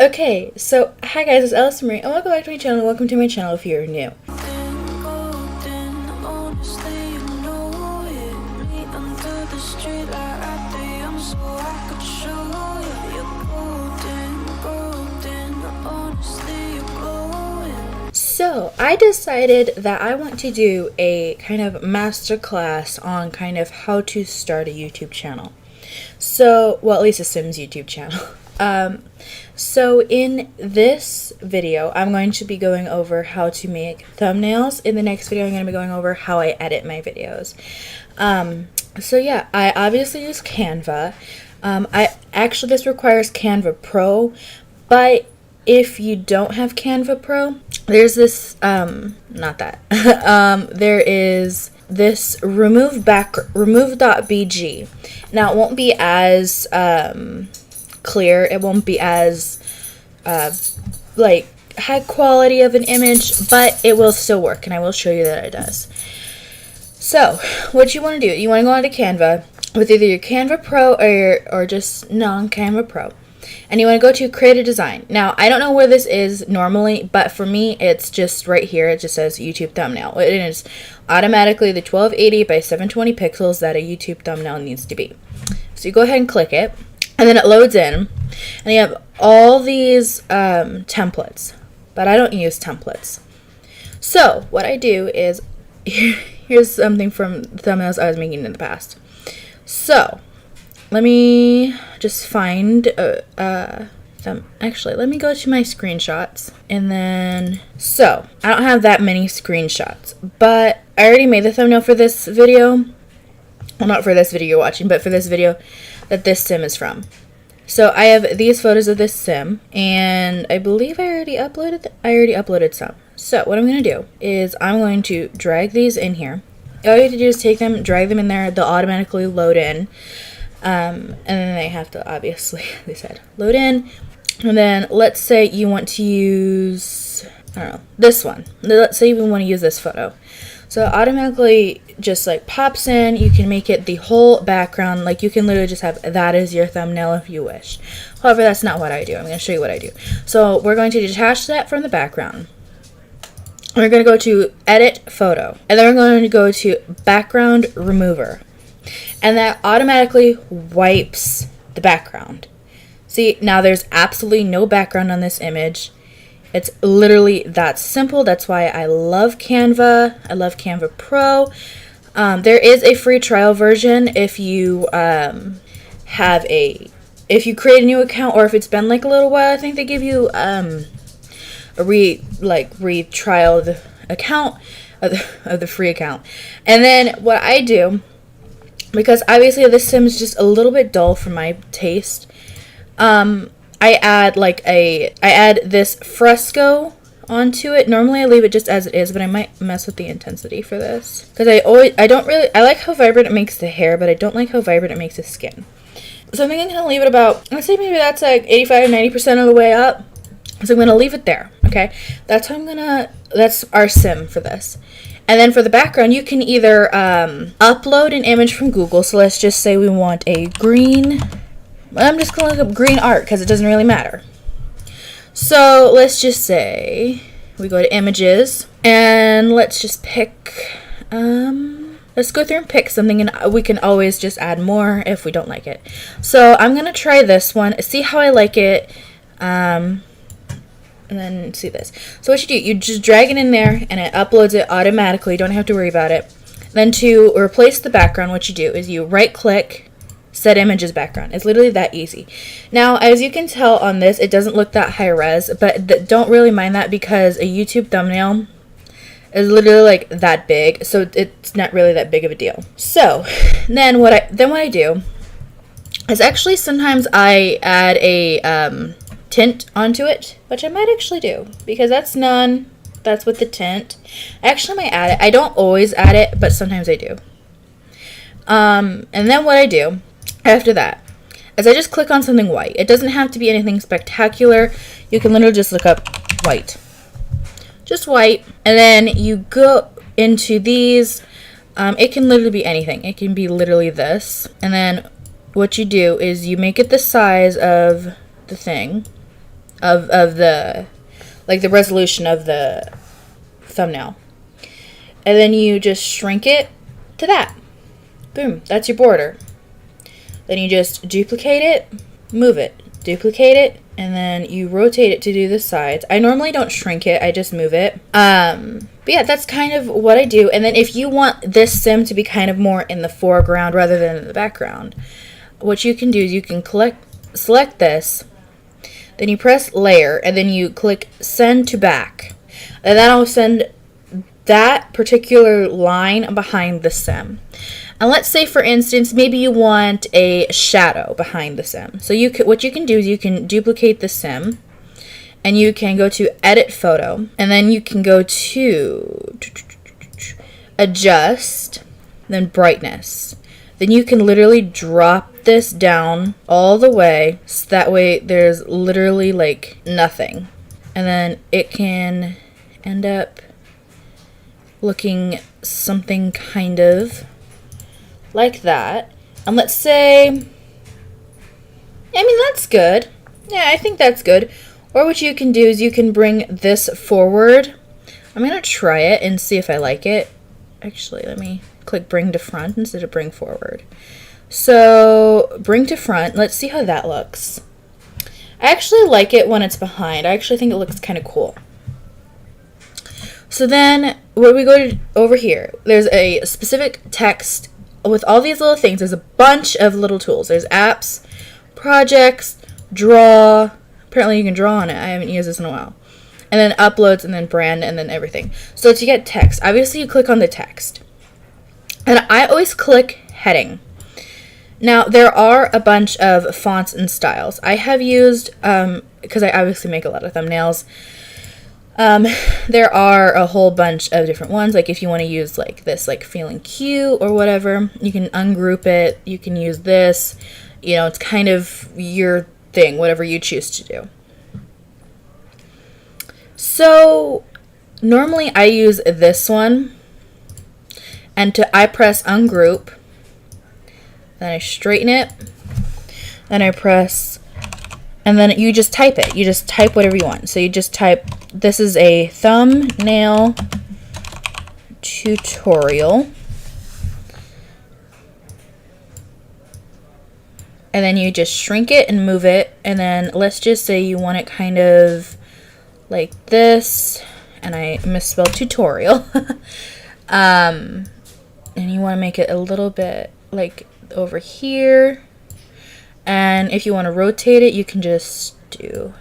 Okay, so hi guys, it's AllisonMarie, and welcome back to my channel. Welcome to my channel if you're new. So I decided that I want to do a kind of masterclass on kind of how to start a YouTube channel. So, well, at least a Sims YouTube channel. So in this video, I'm going to be going over how to make thumbnails. In the next video, I'm going to be going over how I edit my videos. So yeah, I obviously use Canva. This requires Canva Pro, but if you don't have Canva Pro, there's this, there is this remove.bg. Now, it won't be as, clear. It won't be as, high quality of an image, but it will still work, and I will show you that it does. So, what you want to do, you want to go onto Canva with either your Canva Pro or just non-Canva Pro. And you want to go to create a design. Now, I don't know where this is normally, but for me, it's just right here. It just says YouTube thumbnail. It is automatically the 1280 by 720 pixels that a YouTube thumbnail needs to be. So you go ahead and click it, and then it loads in, and you have all these templates, but I don't use templates. So what I do is, here's something from thumbnails I was making in the past. So let me just find actually, let me go to my screenshots, and then, so I don't have that many screenshots, but I already made the thumbnail for this video. Well, not for this video you're watching, but for this video that this sim is from. So I have these photos of this sim, and I believe I already uploaded some. So what I'm going to do is I'm going to drag these in here. All you have to do is take them, drag them in there. They'll automatically load in. And then they have to, obviously, they said load in. And then let's say you want to use, I don't know, this one. Let's say you want to use this photo. So it automatically just like pops in. You can make it the whole background. Like, you can literally just have that as your thumbnail if you wish. However, that's not what I do. I'm going to show you what I do. So we're going to detach that from the background. We're going to go to edit photo. And then we're going to go to background remover. And that automatically wipes the background. See, now there's absolutely no background on this image. It's literally that simple. That's why I love Canva. I love Canva Pro. There is a free trial version if you if you create a new account, or if it's been like a little while. I think they give you a retrial the account of the free account. And then what I do, because obviously this sim is just a little bit dull for my taste, I add this fresco onto it. Normally I leave it just as it is, but I might mess with the intensity for this, because I like how vibrant it makes the hair, but I don't like how vibrant it makes the skin. So I'm going to leave it about, let's say maybe that's like 85-90% of the way up. So I'm going to leave it there. Okay, that's our sim for this. And then for the background, you can either upload an image from Google. So let's just say we want a green. I'm just going to look up green art because it doesn't really matter. So let's just say we go to images, and let's just pick, let's go through and pick something, and we can always just add more if we don't like it. So I'm going to try this one, see how I like it, and then see this. So what you do, you just drag it in there, and it uploads it automatically. You don't have to worry about it. Then to replace the background, what you do is you right click, set images background. It's literally that easy. Now, as you can tell on this, it doesn't look that high res, but don't really mind that, because a YouTube thumbnail is literally like that big, so it's not really that big of a deal. So then what I do is, actually sometimes I add a tint onto it, which I might actually do, because that's with the tint. I actually might add it. I don't always add it, but sometimes I do. And then what I do after that is I just click on something white. It doesn't have to be anything spectacular. You can literally just look up white. Just white. And then you go into these. It can literally be anything. It can be literally this. And then what you do is you make it the size of the thing. of the, like, the resolution of the thumbnail. And then you just shrink it to that. Boom, that's your border. Then you just duplicate it, move it, duplicate it, and then you rotate it to do the sides. I normally don't shrink it, I just move it. But yeah, that's kind of what I do. And then if you want this sim to be kind of more in the foreground rather than in the background, what you can do is you can select this, then you press layer, and then you click send to back. And that'll send that particular line behind the sim. And let's say, for instance, maybe you want a shadow behind the sim. So what you can do is you can duplicate the sim, and you can go to edit photo, and then you can go to adjust, then brightness. Then you can literally drop this down all the way, so that way there's literally like nothing. And then it can end up looking something kind of like that. And let's say, I mean, that's good. Yeah, I think that's good. Or what you can do is you can bring this forward. I'm going to try it and see if I like it. Actually, let me click bring to front instead of bring forward. So bring to front. Let's see how that looks. I actually like it when it's behind. I actually think it looks kind of cool. So then when we go over here, there's a specific text with all these little things. There's a bunch of little tools. There's apps, projects, draw. Apparently you can draw on it. I haven't used this in a while. And then uploads, and then brand, and then everything. So to get text, obviously you click on the text. And I always click heading. Now there are a bunch of fonts and styles. I have used, because I obviously make a lot of thumbnails, there are a whole bunch of different ones. Like if you want to use like this, like feeling cute or whatever, you can ungroup it. You can use this. You know, it's kind of your thing, whatever you choose to do. So normally I use this one, and I press ungroup, then I straighten it, then I press, and then you just type it. You just type whatever you want. So you just type, this is a thumbnail tutorial. And then you just shrink it and move it. And then let's just say you want it kind of like this. And I misspelled tutorial. And you want to make it a little bit like over here. And if you want to rotate it, you can just do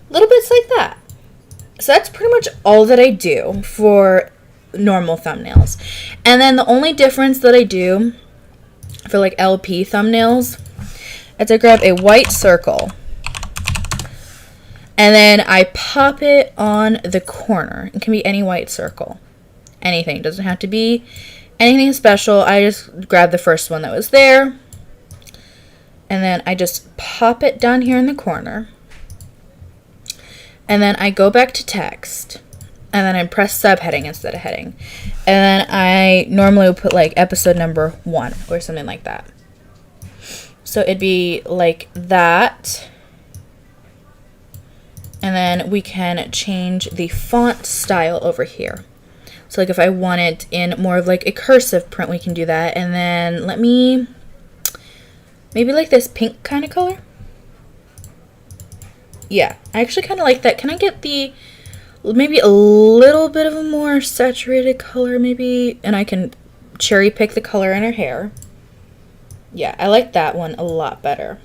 little bits like that. So that's pretty much all that I do for normal thumbnails. And then the only difference that I do for like LP thumbnails is I grab a white circle and then I pop it on the corner. It can be any white circle. Anything. It doesn't have to be anything special. I just grab the first one that was there. And then I just pop it down here in the corner. And then I go back to text. And then I press subheading instead of heading. And then I normally would put like episode number 1 or something like that. So it'd be like that. And then we can change the font style over here. So like if I want it in more of like a cursive print, we can do that. And then let me, maybe like this pink kind of color. Yeah, I actually kind of like that. Can I get the, maybe a little bit of a more saturated color maybe? And I can cherry pick the color in her hair. Yeah, I like that one a lot better.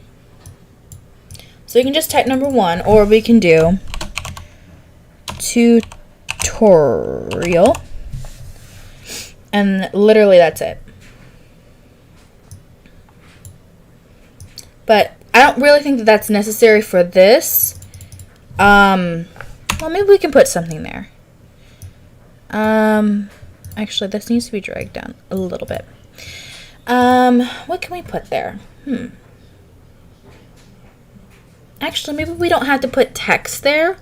So you can just type number 1, or we can do tutorial. And literally that's it. But I don't really think that that's necessary for this. Well, maybe we can put something there. Actually, this needs to be dragged down a little bit. What can we put there? Actually, maybe we don't have to put text there.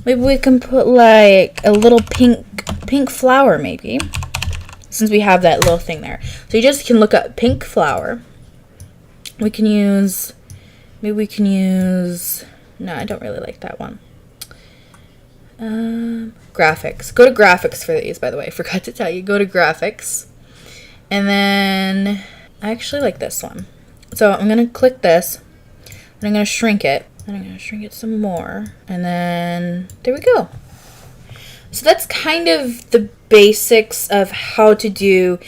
Maybe we can put like a little pink flower maybe. Since we have that little thing there. So you just can look up pink flower. We can use, maybe we can use No, I don't really like that one. Graphics. Go to graphics for these, by the way. I forgot to tell you. Go to graphics. And then I actually like this one. So I'm going to click this. And I'm going to shrink it. And I'm going to shrink it some more. And then there we go. So that's kind of the basics of how to do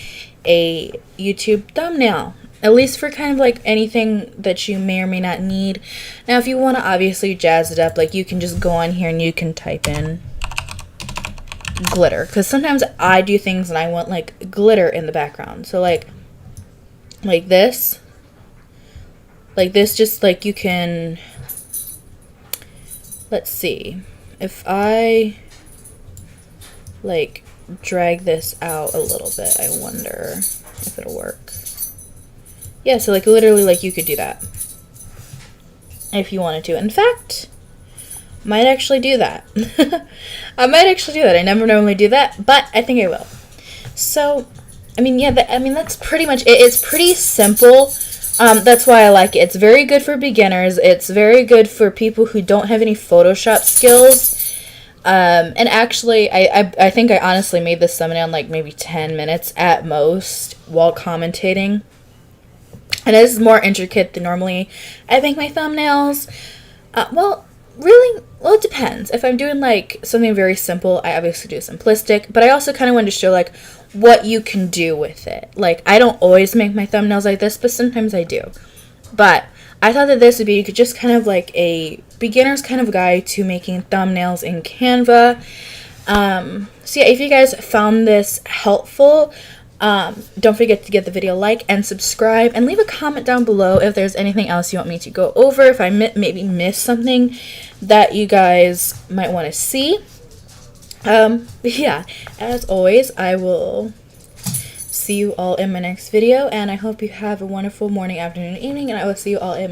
a YouTube thumbnail. At least for kind of like anything that you may or may not need. Now, if you want to obviously jazz it up, like you can just go on here and you can type in glitter. Because sometimes I do things and I want like glitter in the background. So like this. Like this, just like you can, let's see. If I like drag this out a little bit, I wonder if it'll work. Yeah, so like literally like you could do that if you wanted to. In fact, might actually do that. I might actually do that. I never normally do that, but I think I will. So, I mean, yeah, that's pretty much it. It's pretty simple. That's why I like it. It's very good for beginners. It's very good for people who don't have any Photoshop skills. And actually, I think I honestly made this thumbnail in like maybe 10 minutes at most while commentating. And it is more intricate than normally I make my thumbnails. Well, it depends. If I'm doing like something very simple, I obviously do simplistic. But I also kind of wanted to show like what you can do with it. Like, I don't always make my thumbnails like this, but sometimes I do. But I thought that this would be just kind of like a beginner's kind of guide to making thumbnails in Canva. So yeah, if you guys found this helpful, don't forget to give the video a like and subscribe, and leave a comment down below if there's anything else you want me to go over, if I maybe missed something that you guys might want to see. Yeah, as always, I will see you all in my next video, and I hope you have a wonderful morning, afternoon, evening, and I will see you all in